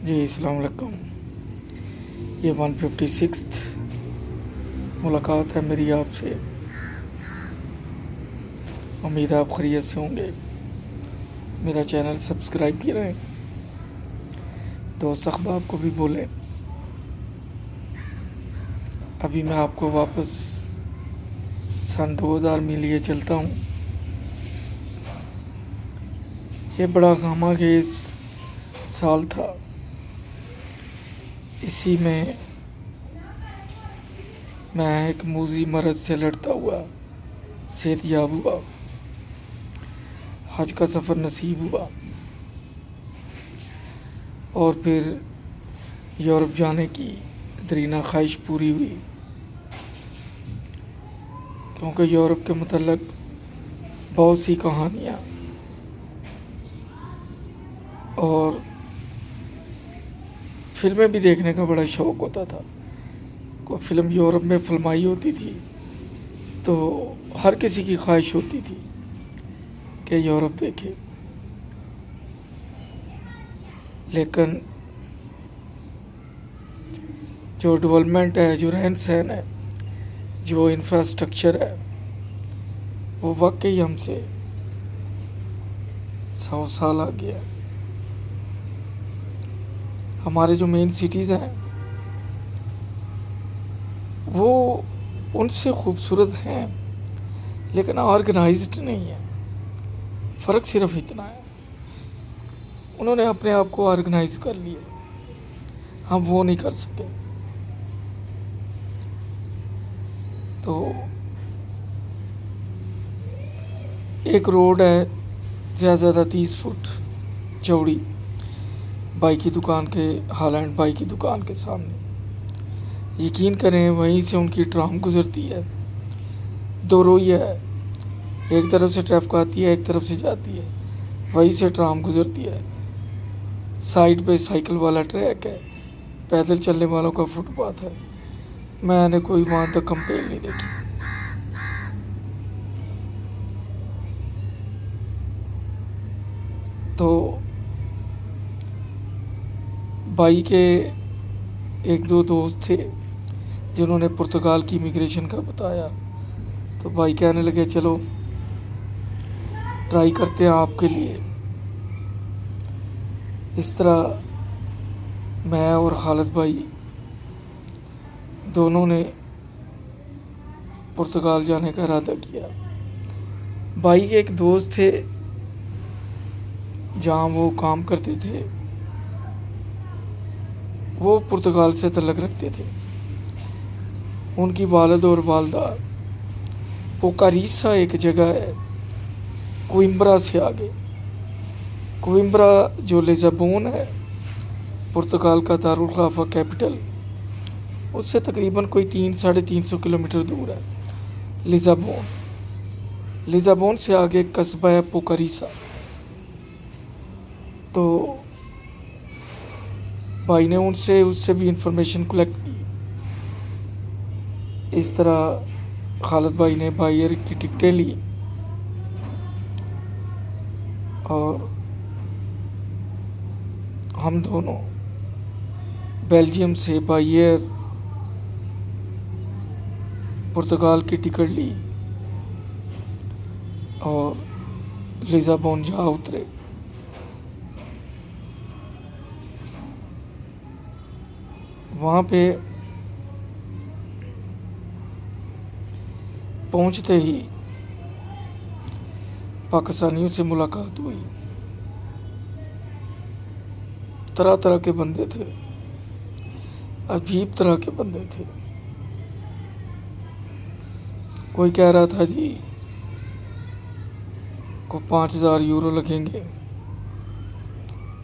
جی السلام علیکم. یہ 156 ملاقات ہے میری آپ سے. امید آپ خیریت سے ہوں گے. میرا چینل سبسکرائب کیے رہیں. دوست احباب کو بھی بولیں. ابھی میں آپ کو واپس سن 2000 میں لیے چلتا ہوں. یہ بڑا غمہ خیز سال تھا. اسی میں ایک موذی مرض سے لڑتا ہوا صحت یاب ہوا. حج کا سفر نصیب ہوا اور پھر یورپ جانے کی دیرینہ خواہش پوری ہوئی، کیونکہ یورپ کے متعلق بہت سی کہانیاں اور فلمیں بھی دیکھنے کا بڑا شوق ہوتا تھا. کوئی فلم یورپ میں فلمائی ہوتی تھی تو ہر کسی کی خواہش ہوتی تھی کہ یورپ دیکھے. لیکن جو ڈیولپمنٹ ہے، جو رہن سہن ہے، جو انفراسٹرکچر ہے، وہ واقعی ہم سے 100 سال آگے ہے. ہمارے جو مین سٹیز ہیں وہ ان سے خوبصورت ہیں لیکن آرگنائزڈ نہیں ہیں. فرق صرف اتنا ہے، انہوں نے اپنے آپ کو آرگنائز کر لیا، ہم وہ نہیں کر سکے. تو ایک روڈ ہے زیادہ 30 فٹ چوڑی بائی کی دکان کے، ہالینڈ بائی کی دکان کے سامنے. یقین کریں وہیں سے ان کی ٹرام گزرتی ہے. 2 روئی ہے، ایک طرف سے ٹریفک آتی ہے، ایک طرف سے جاتی ہے. وہیں سے ٹرام گزرتی ہے. سائڈ پہ سائیکل والا ٹریک ہے، پیدل چلنے والوں کا فٹ پاتھ ہے. میں نے کوئی وہاں تک کمپیل نہیں دیکھی. تو بھائی کے 1-2 دوست تھے جنہوں نے پرتگال کی امیگریشن کا بتایا، تو بھائی کہنے لگے چلو ٹرائی کرتے ہیں آپ کے لیے. اس طرح میں اور خالد بھائی دونوں نے پرتگال جانے کا ارادہ کیا. بھائی کے ایک دوست تھے جہاں وہ کام کرتے تھے، وہ پرتگال سے تعلق رکھتے تھے. ان کی والد اور والدہ پوکاریسا ایک جگہ ہے کوئمبرا سے آگے. کوئمبرا جو لزبون ہے پرتگال کا دارالخلافہ کیپٹل، اس سے تقریباً کوئی 300-350 کلومیٹر دور ہے لزبون. لزبون سے آگے قصبہ ہے پوکاریسا. تو بھائی نے اس سے بھی انفارمیشن کلیکٹ کی. اس طرح خالد بھائی نے بائی ایئر کی ٹکٹیں لی اور ہم دونوں بیلجیم سے بائی ایئر پرتگال کی ٹکٹ لی اور لزبون جا اترے. وہاں پہ پہنچتے ہی پاکستانیوں سے ملاقات ہوئی. طرح طرح کے بندے تھے، عجیب طرح کے بندے تھے. کوئی کہہ رہا تھا جی کو 5000 یورو لگیں گے.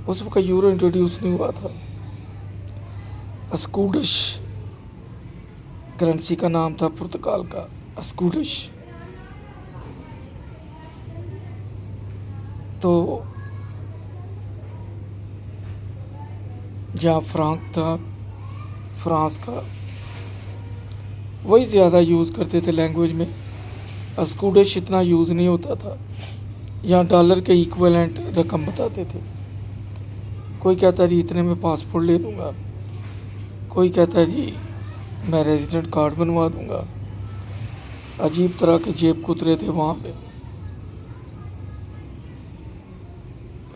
اس وقت یورو انٹروڈیوس نہیں ہوا تھا. اسکوڈش کرنسی کا نام تھا پرتگال کا، اسکوڈش. تو جہاں فرانک تھا فرانس کا، وہی زیادہ یوز کرتے تھے لینگویج میں. اسکوڈش اتنا یوز نہیں ہوتا تھا. یہاں ڈالر کے ایکویلنٹ رقم بتاتے تھے. کوئی کہتا ہے جی اتنے میں پاسپورٹ لے دوں گا، کوئی کہتا ہے جی میں ریزیڈنٹ کارڈ بنوا دوں گا۔ عجیب طرح کے جیب کترے تھے وہاں پہ۔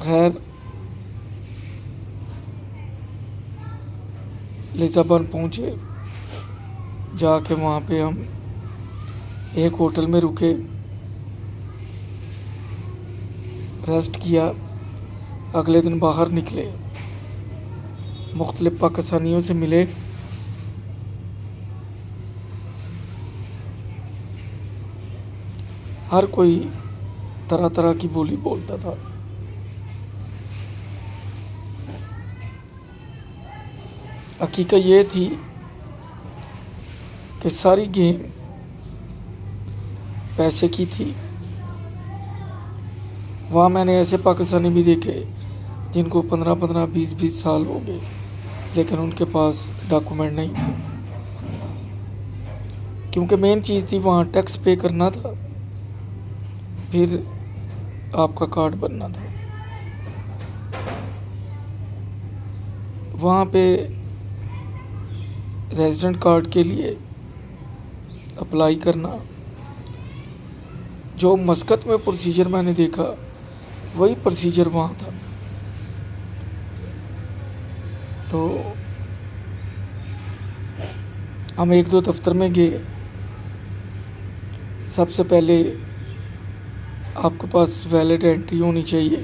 خیر لسبن پہنچے، جا کے وہاں پہ ہم ایک ہوٹل میں رکے، ریسٹ کیا۔ اگلے دن باہر نکلے، مختلف پاکستانیوں سے ملے۔ ہر کوئی طرح طرح کی بولی بولتا تھا۔ حقیقت یہ تھی کہ ساری گیم پیسے کی تھی۔ وہاں میں نے ایسے پاکستانی بھی دیکھے جن کو 15-20 سال ہو گئے، لیکن ان کے پاس ڈاکومنٹ نہیں تھے، کیونکہ مین چیز تھی وہاں ٹیکس پے کرنا تھا، پھر آپ کا کارڈ بننا تھا۔ وہاں پہ ریزیڈنٹ کارڈ کے لیے اپلائی کرنا، جو مسقط میں پروسیجر میں نے دیکھا وہی پروسیجر وہاں تھا۔ تو ہم 1-2 دفتر میں گئے۔ سب سے پہلے آپ کے پاس ویلڈ انٹری ہونی چاہیے،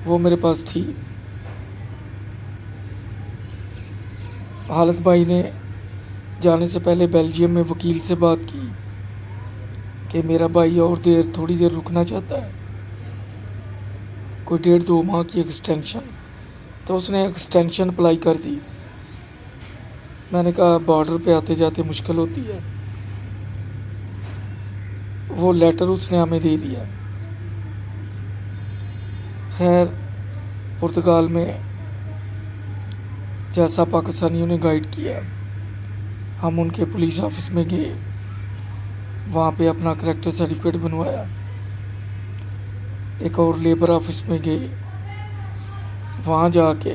وہ میرے پاس تھی۔ حالت بھائی نے جانے سے پہلے بیلجیم میں وکیل سے بات کی کہ میرا بھائی اور تھوڑی دیر رکنا چاہتا ہے، کوئی 1.5-2 ماہ کی ایکسٹینشن، تو اس نے ایکسٹینشن اپلائی کر دی۔ میں نے کہا بارڈر پہ آتے جاتے مشکل ہوتی ہے، وہ لیٹر اس نے ہمیں دے دیا۔ خیر پرتگال میں جیسا پاکستانیوں نے گائیڈ کیا، ہم ان کے پولیس آفس میں گئے، وہاں پہ اپنا کریکٹر سرٹیفکیٹ بنوایا۔ ایک اور لیبر آفس میں گئے، وہاں جا کے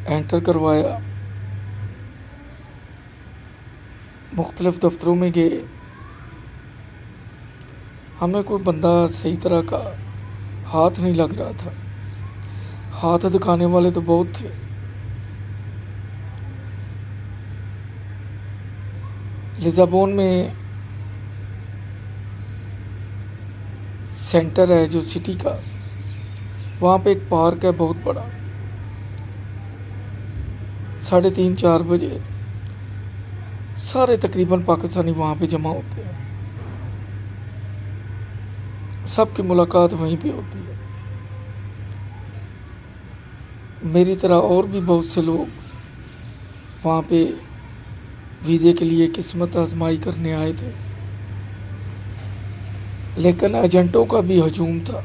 انٹر کروایا۔ مختلف دفتروں میں گئے، ہمیں کوئی بندہ صحیح طرح کا ہاتھ نہیں لگ رہا تھا، ہاتھ دکھانے والے تو بہت تھے۔ لزبون میں سینٹر ہے جو سٹی کا، وہاں پہ ایک پارک ہے بہت بڑا۔ 3:30-4 بجے سارے تقریباً پاکستانی وہاں پہ جمع ہوتے ہیں، سب کی ملاقات وہیں پہ ہوتی ہے۔ میری طرح اور بھی بہت سے لوگ وہاں پہ ویزے کے لیے قسمت آزمائی کرنے آئے تھے، لیکن ایجنٹوں کا بھی ہجوم تھا۔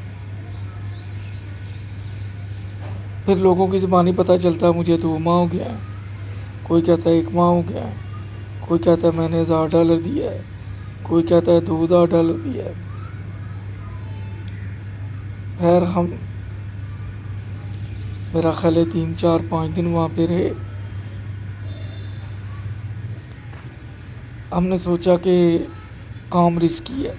پھر لوگوں کی زبانی پتہ چلتا، مجھے 2 ماہ ہو گیا، کوئی کہتا ہے 1 ماہ ہو گیا، کوئی کہتا ہے میں نے $1000 دیا ہے، کوئی کہتا ہے $2000 دیا ہے۔ خیر ہم میرا خیال ہے 3-4-5 دن وہاں پہ رہے۔ ہم نے سوچا کہ کام رسکی ہے،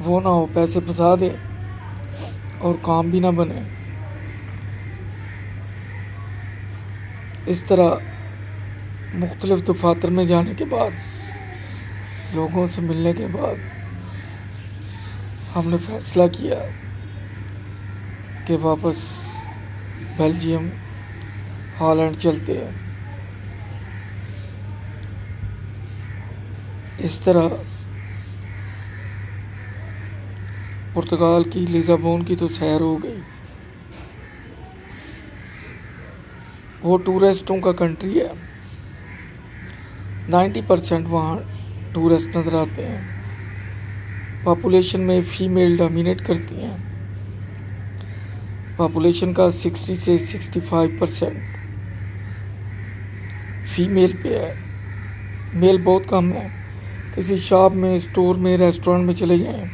وہ نہ ہو پیسے پھنسا دے اور کام بھی نہ بنے۔ اس طرح مختلف دفاتر میں جانے کے بعد، لوگوں سے ملنے کے بعد، ہم نے فیصلہ کیا کہ واپس بیلجیم ہالینڈ چلتے ہیں۔ اس طرح پرتگال کی لزبون کی تو سیر ہو گئی۔ وہ ٹورسٹوں کا کنٹری ہے، 90% وہاں ٹورسٹ نظر آتے ہیں۔ پاپولیشن میں فیمیل ڈومینیٹ کرتی ہیں، پاپولیشن کا 60 سے 65% فیمیل پہ ہے، میل بہت کم ہے۔ کسی شاپ میں، اسٹور میں، ریسٹورنٹ میں چلے جائیں،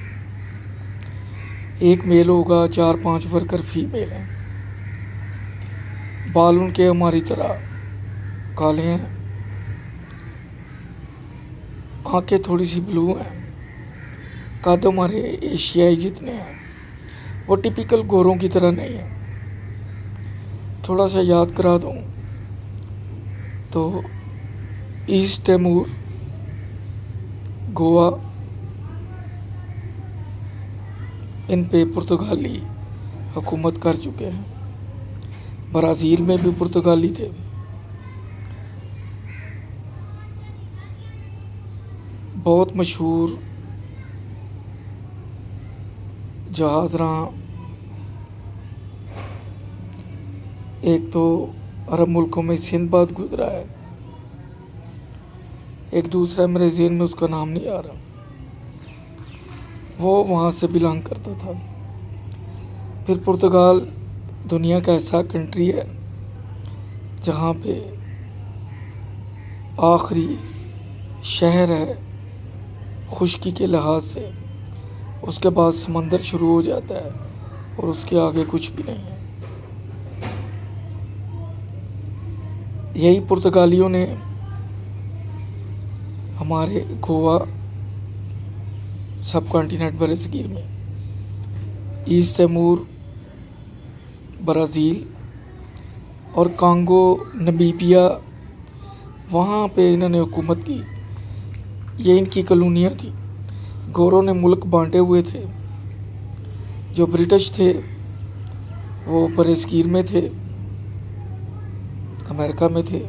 ایک میل ہوگا، 4-5 ورکر فیمیل ہیں۔ بال ان کے ہماری طرح کالے ہیں، آنکھیں تھوڑی سی بلو ہیں، قد ہمارے ایشیائی جتنے ہیں، وہ ٹپیکل گوروں کی طرح نہیں ہیں۔ تھوڑا سا یاد کرا دوں تو ایسٹ تیمور، گوا، ان پہ پرتگالی حکومت کر چکے ہیں۔ برازیل میں بھی پرتگالی تھے۔ بہت مشہور جہاز راں ایک تو عرب ملکوں میں سندھ باد گزرا ہے، ایک دوسرا میرے ذہن میں اس کا نام نہیں آ رہا، وہ وہاں سے بلانگ کرتا تھا۔ پھر پرتگال دنیا کا ایسا کنٹری ہے جہاں پہ آخری شہر ہے خشکی کے لحاظ سے، اس کے بعد سمندر شروع ہو جاتا ہے اور اس کے آگے کچھ بھی نہیں ہے۔ یہی پرتگالیوں نے ہمارے گوا سب کانٹیننٹ برصغیر میں، ایسٹ تیمور، برازیل اور کانگو، نمیبیا، وہاں پہ انہوں نے حکومت کی۔ یہ ان کی کالونیاں تھیں۔ گوروں نے ملک بانٹے ہوئے تھے۔ جو برٹش تھے وہ برصغیر میں تھے، امریکہ میں تھے۔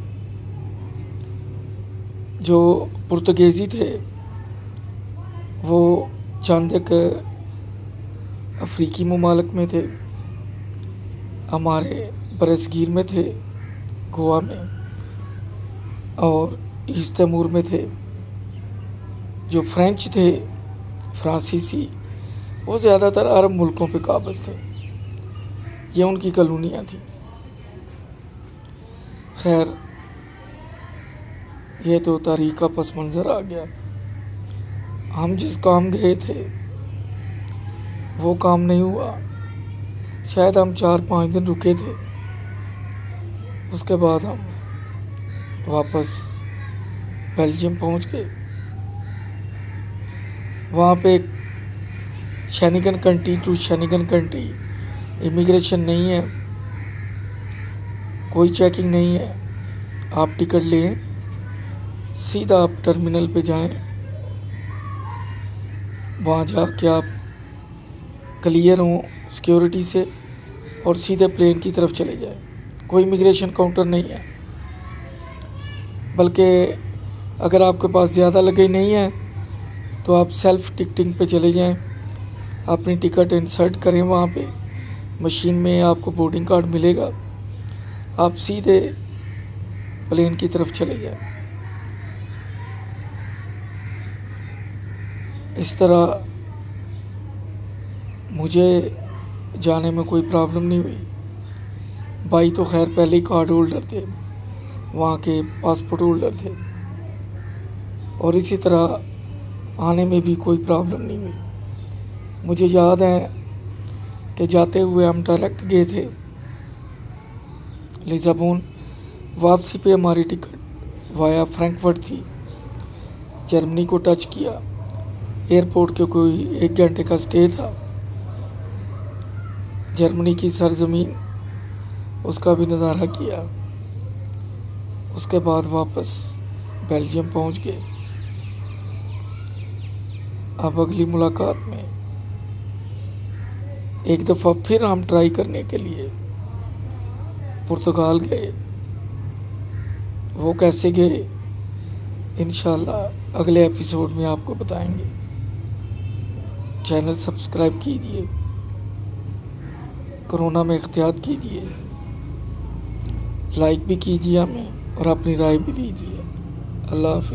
جو پرتگیزی تھے وہ چند ایک افریقی ممالک میں تھے، ہمارے برصغیر میں تھے، گوا میں، اور ایسٹ تیمور میں تھے۔ جو فرینچ تھے، فرانسیسی، وہ زیادہ تر عرب ملکوں پہ قابض تھے۔ یہ ان کی کالونیاں تھیں۔ خیر، یہ تو تاریخ کا پس منظر آ گیا۔ ہم جس کام گئے تھے وہ کام نہیں ہوا۔ شاید ہم 4-5 دن رکے تھے، اس کے بعد ہم واپس بیلجیم پہنچ گئے۔ وہاں پہ Schengen country to Schengen country immigration نہیں ہے، کوئی چیکنگ نہیں ہے۔ آپ ٹکٹ لیں، سیدھا آپ ٹرمینل پہ جائیں، وہاں جا کے آپ کلیئر ہوں سیکیورٹی سے اور سیدھے پلین کی طرف چلے جائیں۔ کوئی امیگریشن کاؤنٹر نہیں ہے، بلکہ اگر آپ کے پاس زیادہ لگے نہیں ہے تو آپ سیلف ٹکٹنگ پہ چلے جائیں، اپنی ٹکٹ انسرٹ کریں، وہاں پہ مشین میں آپ کو بورڈنگ کارڈ ملے گا، آپ سیدھے پلین کی طرف چلے جائیں۔ اس طرح مجھے جانے میں کوئی پرابلم نہیں ہوئی۔ بھائی تو خیر پہلے ہی کارڈ ہولڈر تھے، وہاں کے پاسپورٹ ہولڈر تھے، اور اسی طرح آنے میں بھی کوئی پرابلم نہیں ہوئی۔ مجھے یاد ہے کہ جاتے ہوئے ہم ڈائریکٹ گئے تھے لزابون، واپسی پہ ہماری ٹکٹ وایا فرینکفرٹ تھی۔ جرمنی کو ٹچ کیا، ایئرپورٹ کے کوئی 1 گھنٹے کا سٹے تھا، جرمنی کی سرزمین اس کا بھی نظارہ کیا، اس کے بعد واپس بیلجیم پہنچ گئے۔ اب اگلی ملاقات میں ایک دفعہ پھر ہم ٹرائی کرنے کے لیے پرتگال گئے۔ وہ کیسے گئے انشاءاللہ اگلے ایپیسوڈ میں آپ کو بتائیں گے۔ چینل سبسکرائب کیجئے، کرونا میں احتیاط کیجئے، لائک بھی کیجئے ہمیں اور اپنی رائے بھی دیجئے۔ اللہ حافظ۔